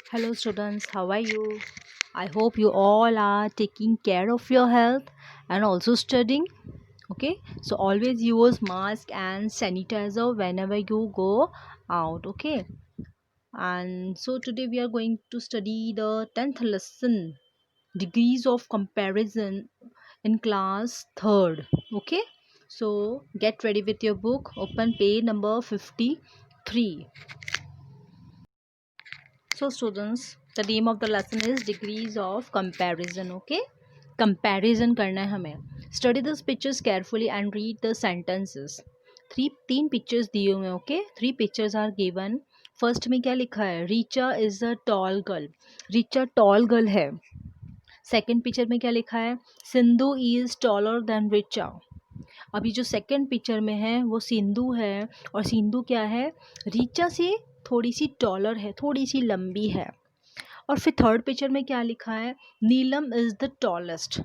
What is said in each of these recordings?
Hello, students, how are you? I hope you all are taking care of your health and also studying. Okay, so always use mask and sanitizer whenever you go out. Okay, and so today we are going to study the 10th lesson, degrees of comparison, in class 3rd. Okay, so get ready with your book, open page number 53. So students, the name of the lesson is degrees of comparison. Okay, comparison करना है हमें. Study these pictures carefully and read the sentences. तीन pictures दिए हुए हैं. Okay, three pictures are given. First में क्या लिखा है? Richa is a tall girl. Richa tall girl है. Second picture में क्या लिखा है? Sindhu is taller than Richa. अभी जो सेकंड पिक्चर में है वो सिंधु है, और सिंधु क्या है? रीचा से थोड़ी सी टॉलर है, थोड़ी सी लंबी है. और फिर थर्ड पिक्चर में क्या लिखा है? नीलम इज द टॉलेस्ट.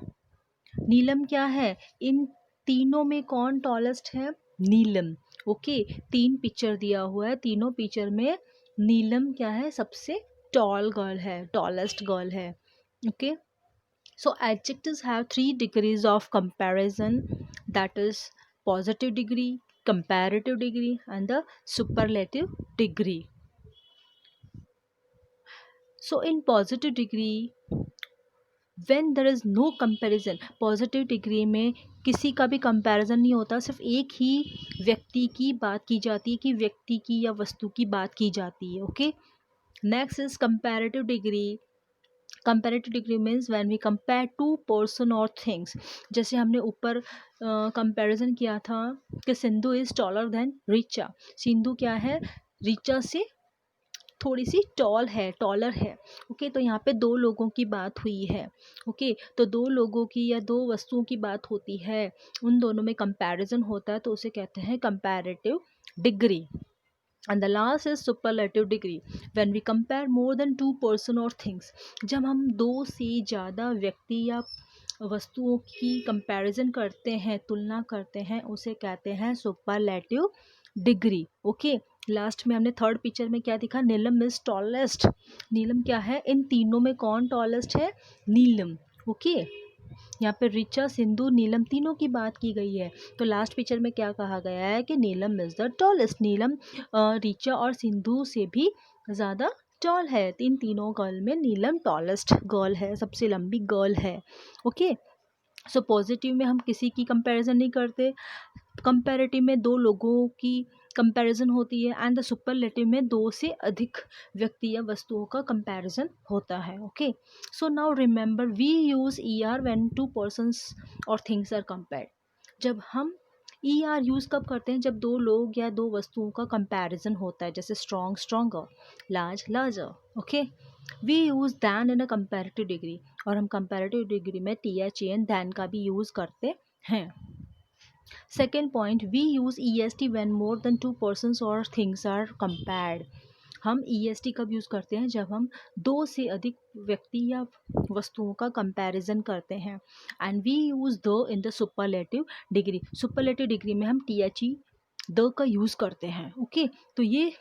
नीलम क्या है? इन तीनों में कौन टॉलेस्ट है? नीलम. ओके, तीन पिक्चर दिया हुआ है, तीनों पिक्चर में नीलम क्या है? सबसे टॉल गर्ल है, टॉलेस्ट गर्ल है. Okay, so adjectives have three degrees of comparison, that is positive degree, comparative degree and the superlative degree. So in positive degree, when there is no comparison, positive degree में किसी का भी comparison नहीं होता, सिर्फ एक ही व्यक्ति की बात की जाती है, कि व्यक्ति की या वस्तु की बात की जाती है. Okay, next is comparative degree. Comparative degree means when we compare two person और थिंग्स. जैसे हमने ऊपर कंपैरिजन किया था कि Sindhu is taller than Richa. Sindhu क्या है? रिचा से थोड़ी सी टॉल है, टॉलर है. ओके, तो यहाँ पे दो लोगों की बात हुई है. ओके, तो दो लोगों की या दो वस्तुओं की बात होती है, उन दोनों में कंपैरिजन होता है, तो उसे कहते हैं comparative degree. And the last is superlative degree, when we compare more than two person or things. जब हम दो से ज़्यादा व्यक्ति या वस्तुओं की कंपैरिजन करते हैं, तुलना करते हैं, उसे कहते हैं सुपरलेटिव डिग्री. ओके, लास्ट में हमने थर्ड पिक्चर में क्या दिखा? नीलम इज टॉलेस्ट. नीलम क्या है? इन तीनों में कौन टॉलेस्ट है? नीलम. ओके, यहाँ पे रिचा, सिंधु, नीलम तीनों की बात की गई है. तो लास्ट पिक्चर में क्या कहा गया है? कि नीलम इज द टॉलेस्ट. नीलम रिचा और सिंधु से भी ज़्यादा टॉल है. इन तीनों गर्ल में नीलम टॉलेस्ट गर्ल है, सबसे लंबी गर्ल है. ओके, सो पॉजिटिव में हम किसी की कंपैरिजन नहीं करते, कंपैरेटिव में दो लोगों की कंपैरिजन होती है, एंड द सुपरलेटिव में दो से अधिक व्यक्ति या वस्तुओं का कंपैरिजन होता है. Okay, so now remember, we use E R when two persons और थिंग्स आर कंपेयर्ड. जब हम ई आर यूज़ कब करते हैं? जब दो लोग या दो वस्तुओं का कंपैरिजन होता है, जैसे strong stronger, large larger. Okay, we use than in a comparative degree, और हम कंपैरेटिव डिग्री में टी एच एन दैन का भी यूज़ करते हैं. Second point, we use EST when more than two persons or things are compared. हम EST कब use करते हैं? जब हम दो से अधिक व्यक्ति या वस्तुओं का कंपैरिजन करते हैं. And we use the in the superlative degree. Superlative degree में हम THE द का यूज़ करते हैं. ओके, तो ये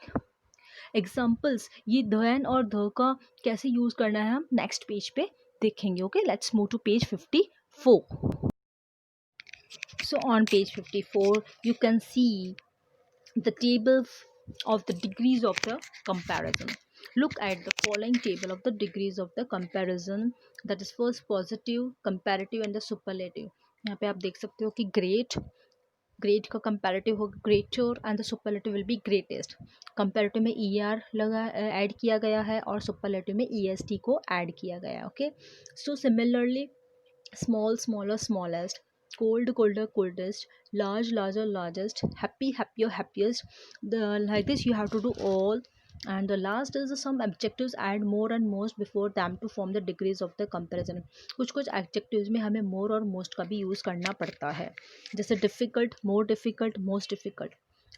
एग्जाम्पल्स, ये द एन और द का कैसे यूज़ करना है हम नेक्स्ट पेज पे देखेंगे. Okay, let's move to page 54. So on page 54, you can see the table of the degrees of the comparison. Look at the following table of the degrees of the comparison, that is first positive, comparative and the superlative. यहाँ पे आप देख सकते हो कि great का comparative होगा greater, and the superlative will be greatest. Comparative में ई आर लगा ऐड किया गया है, और सुपरलेटिव में ई एस टी को ऐड किया गया है. Okay, so similarly small smaller smallest, cold colder coldest, large larger largest, happy happier happiest. Like this you have to do all. And the last is some adjectives add more and most before them to form the degrees of the comparison. कुछ कुछ adjectives में हमें more और most का भी use करना पड़ता है, जैसे difficult, more difficult, most difficult,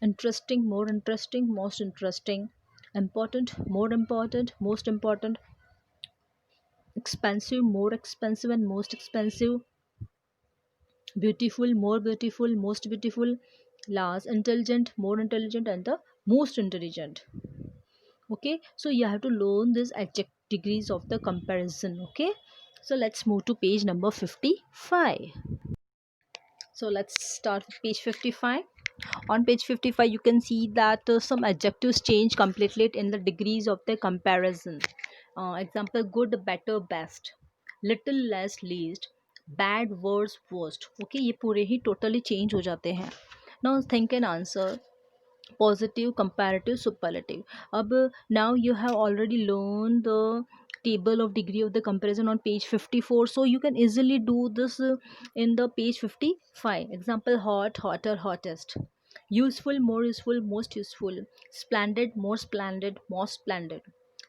interesting, more interesting, most interesting, important, more important, most important, expensive, more expensive and most expensive, beautiful, more beautiful, most beautiful, large, intelligent, more intelligent and the most intelligent. Okay, so you have to learn this degrees of the comparison. Okay, so let's move to page number 55. So let's start with page 55. On page 55 you can see that some adjectives change completely in the degrees of the comparison. Example: good, better, best, little, less, least, bad, worse, worst. Okay, ये पूरे ही totally change हो जाते हैं. Now think and answer: positive, comparative, superlative. Ab now you have already learned the table of degree of the comparison on page 54, so you can easily do this in the page 55. Example: hot, hotter, hottest, useful, more useful, most useful, splendid, more splendid, most splendid,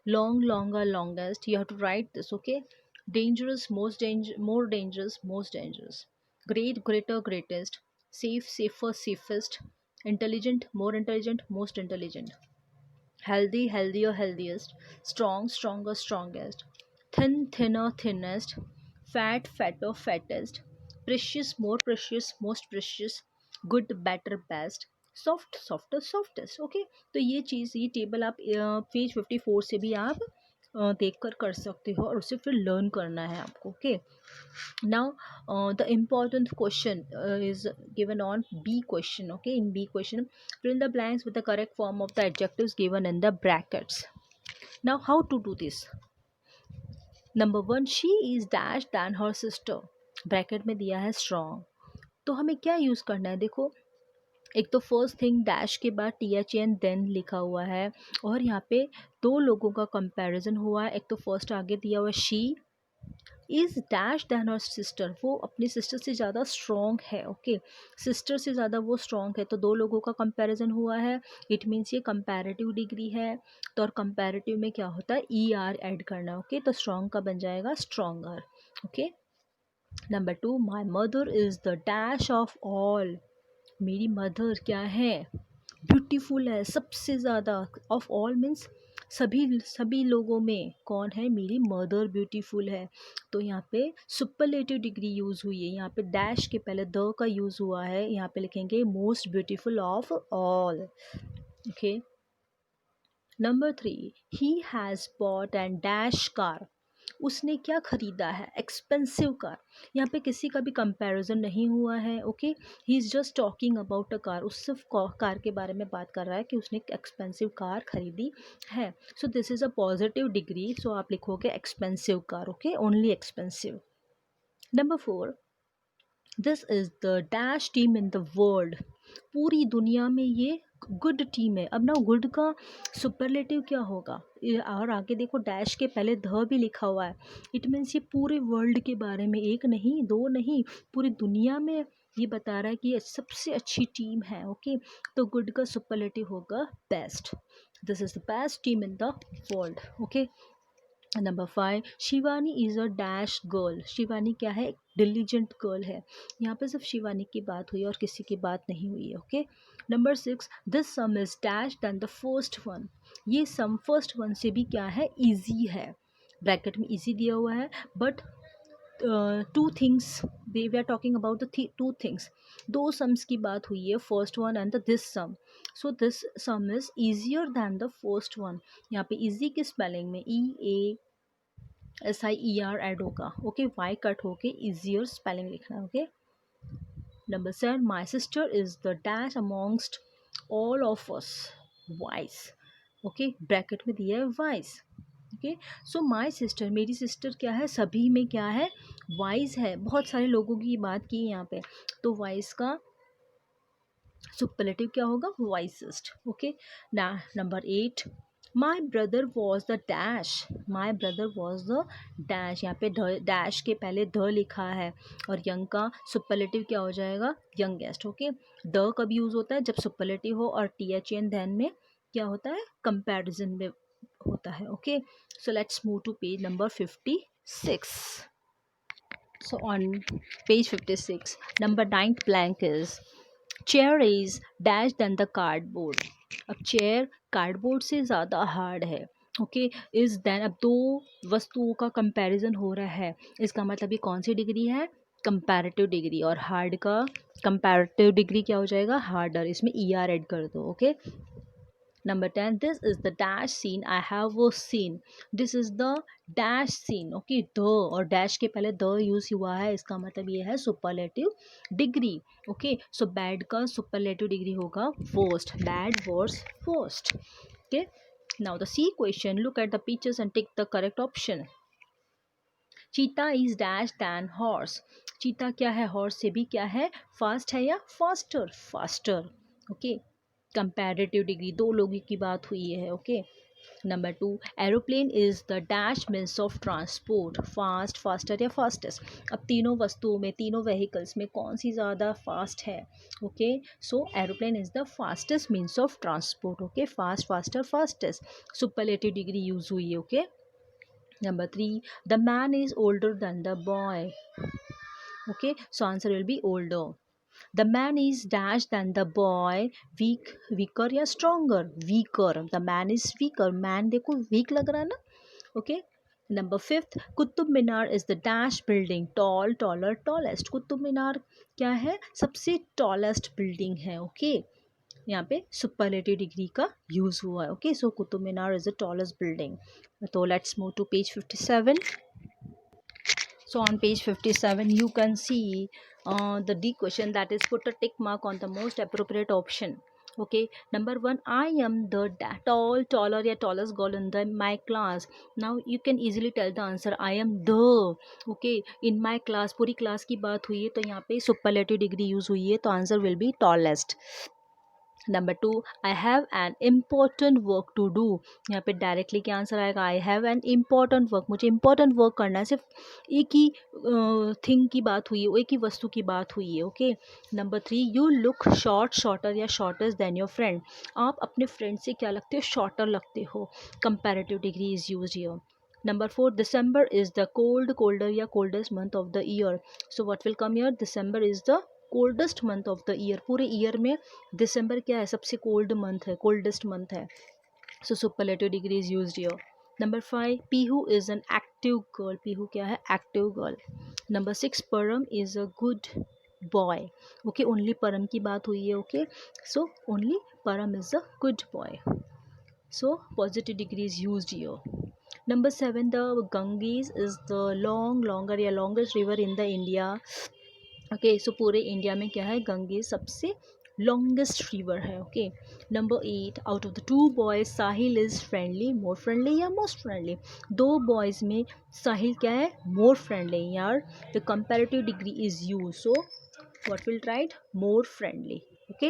long, longer, longest. You have to write this. Okay, dangerous, most danger, more dangerous, most dangerous, great, greater, greatest, safe, safer, safest, intelligent, more intelligent, most intelligent, healthy, healthier, healthiest, strong, stronger, strongest, thin, thinner, thinnest, fat, fatter, fattest, precious, more precious, most precious, good, better, best, soft softer softest. Okay, तो ये चीज़, ये table आप page 54 से भी आप देख कर सकते हो और उसे फिर लर्न करना है आपको. Okay, now the important question is given on B question. Okay, in B question, fill in the blanks with the correct form of the adjectives given in the brackets. Now how to do this? Number 1, she is dash than her sister. Bracket में दिया है strong, तो हमें क्या use करना है? देखो, एक तो फर्स्ट थिंग डैश के बाद THN देन लिखा हुआ है और यहाँ पे दो लोगों का कंपैरिजन हुआ है. एक तो फर्स्ट आगे दिया हुआ है she is dash than her sister, वो अपनी सिस्टर से ज़्यादा स्ट्रॉन्ग है. ओके, सिस्टर से ज़्यादा वो स्ट्रॉन्ग है, तो दो लोगों का कंपैरिजन हुआ है. इट मीन्स ये कंपैरेटिव डिग्री है. तो और कंपैरेटिव में क्या होता है? ER ऐड करना. ओके, तो स्ट्रॉन्ग का बन जाएगा stronger. Okay, number 2, my mother is the dash of all. मेरी मदर क्या है? ब्यूटीफुल है, सबसे ज़्यादा. ऑफ ऑल मीन्स सभी सभी लोगों में कौन है? मेरी मदर ब्यूटीफुल है. तो यहाँ पे सुपरलेटिव डिग्री यूज़ हुई है. यहाँ पे डैश के पहले द का यूज़ हुआ है. यहाँ पे लिखेंगे most beautiful of all. Okay, number 3, he has bot and dash car. उसने क्या खरीदा है? Expensive car. यहाँ पे किसी का भी कंपैरिजन नहीं हुआ है. Okay, he is just talking about a car. उस सिर्फ कार के बारे में बात कर रहा है कि उसने एक एक्सपेंसिव कार खरीदी है. So this is a positive degree. So आप लिखोगे expensive car. Okay, only expensive. Number 4, this is the dash team in the world. पूरी दुनिया में ये गुड टीम है. अब ना गुड का सुपरलेटिव क्या होगा? और आगे देखो डैश के पहले ध भी लिखा हुआ है. इट मीन्स ये पूरे वर्ल्ड के बारे में, एक नहीं, दो नहीं, पूरी दुनिया में ये बता रहा है कि ये सबसे अच्छी टीम है. ओके, तो गुड का सुपरलेटिव होगा best. This is the best team in the world. Okay, number 5, Shivani is a dash girl. Shivani क्या है? डिलीजेंट गर्ल है. यहाँ पे सिर्फ शिवानी की बात हुई और किसी की बात नहीं हुई है. Okay, number 6, this sum is dash than the first one. ये सम फर्स्ट वन से भी क्या है? ईजी है. ब्रैकेट में ईजी दिया हुआ है, but two things, we are talking about the two things. दो सम्स की बात हुई है, first one and the this sum. So this sum is easier than the first one. यहाँ पे ईजी की स्पेलिंग में EASIER ऐड होगा. ओके, वाई कट होके ईजियर स्पेलिंग लिखना है. Okay, number 7, my sister is the dash amongst all of us wise. Okay, bracket में दिया है vice. Okay, so my sister, मेरी सिस्टर क्या है? सभी में क्या है? वाइज है. बहुत सारे लोगों की बात की यहाँ पे, तो वाइस का सुपरलेटिव क्या होगा? वाइसेस्ट. ओके, ना number 8, my brother was the dash. My brother was the dash. यहाँ पे डैश के पहले द लिखा है और यंग का सुपरलेटिव क्या हो जाएगा? यंगेस्ट. ओके, द कब यूज़ होता है? जब सुपरलेटिव हो और THN देन में क्या होता है? कंपैरिजन में होता है. Okay, so let's move to page number 56. So on page 56, number 9th blank is chair is dash than the cardboard. अब चेयर कार्डबोर्ड से ज़्यादा हार्ड है. ओके, इज़ दैन, अब दो वस्तुओं का कंपैरिजन हो रहा है, इसका मतलब ये कौन सी डिग्री है? Comparative degree. और हार्ड का कंपैरेटिव डिग्री क्या हो जाएगा? हार्डर. इसमें ER ऐड कर दो. Okay, Number 10, this is the dash scene I have seen. This is the dash scene. Okay, the और dash के पहले the यूज हुआ है, इसका मतलब ये है superlative degree. Okay, so bad का superlative degree होगा worst. Bad, worst, worst. Okay, now the C question. Look at the pictures and take the correct option. Cheetah is dash than horse. Cheetah क्या है, horse से भी क्या है, fast है या faster, faster. Okay, comparative degree, दो लोगों की बात हुई है. Okay, number 2, aeroplane is the dash means of transport, fast, faster या फास्टेस्ट. अब तीनों वस्तुओं में, तीनों व्हीकल्स में कौन सी ज़्यादा फास्ट है. Okay, so aeroplane is the fastest means of transport. Okay, fast, faster, fastest, superlative degree use हुई है. Okay, number 3, the man is older than the boy. Okay, so answer will be older. The man is dash than the boy, weaker या stronger, weaker. The man is weaker. Man देखो weak लग रहा है ना. Okay, number 5, Qutub Minar is the dash building, tall, taller, tallest. Qutub Minar क्या है, सबसे tallest building है. Okay, यहाँ पे सुपरलेटिव डिग्री का यूज हुआ है. Okay, so Qutub Minar is the tallest building. तो let's move to page 57. So on page 57 you can see the D question, that is put a tick mark on the most appropriate option. Okay, number 1, I am the taller या tallest girl in my class. Now you can easily tell the answer, I am the. Okay, in my class, पूरी class की बात हुई है तो यहाँ पे superlative degree use हुई है, तो answer will be tallest. Number 2, I have an important work to do. यहाँ पे डायरेक्टली क्या आंसर आएगा, I have an important work, मुझे इम्पॉर्टेंट वर्क करना है. सिर्फ एक ही थिंग की बात हुई है, एक ही वस्तु की बात हुई है. Okay, number 3, you look short, shorter या शॉर्टेस्ट देन योर फ्रेंड. आप अपने फ्रेंड से क्या लगते हो, शॉर्टर लगते हो. Comparative degree is use here. Number 4, December is the colder या coldest month of the year. So what will come here? December is the coldest month of the year. पूरे ईयर में दिसंबर क्या है, सबसे कोल्ड मंथ है, coldest month है. So superlative degree is used here. Number 5, Peehu is an active girl. Peehu क्या है, active girl. Number 6, Param is a good boy. Okay, only Param की बात हुई है. Okay, so only Param is a good boy. So positive degree is used here. Number 7, the Ganges is the longer या longest river in the India. Okay, so पूरे India में क्या है, Ganges सबसे लॉन्गेस्ट रिवर है. Okay, number 8, out of the 2 boys Sahil is friendly, more friendly या most friendly. दो boys में साहिल क्या है, मोर फ्रेंडली. यार the comparative degree is use, so what will write, more friendly. Okay,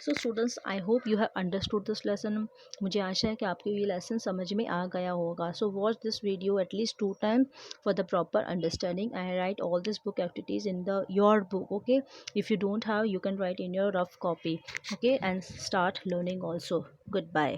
so students, I hope you have understood this lesson. मुझे आशा है कि आपको ये लेसन समझ में आ गया होगा. So watch this video at least 2 times for the proper understanding. I write all these book activities in your book. Okay, if you don't have, you can write in your rough copy. Okay, and start learning also. Goodbye.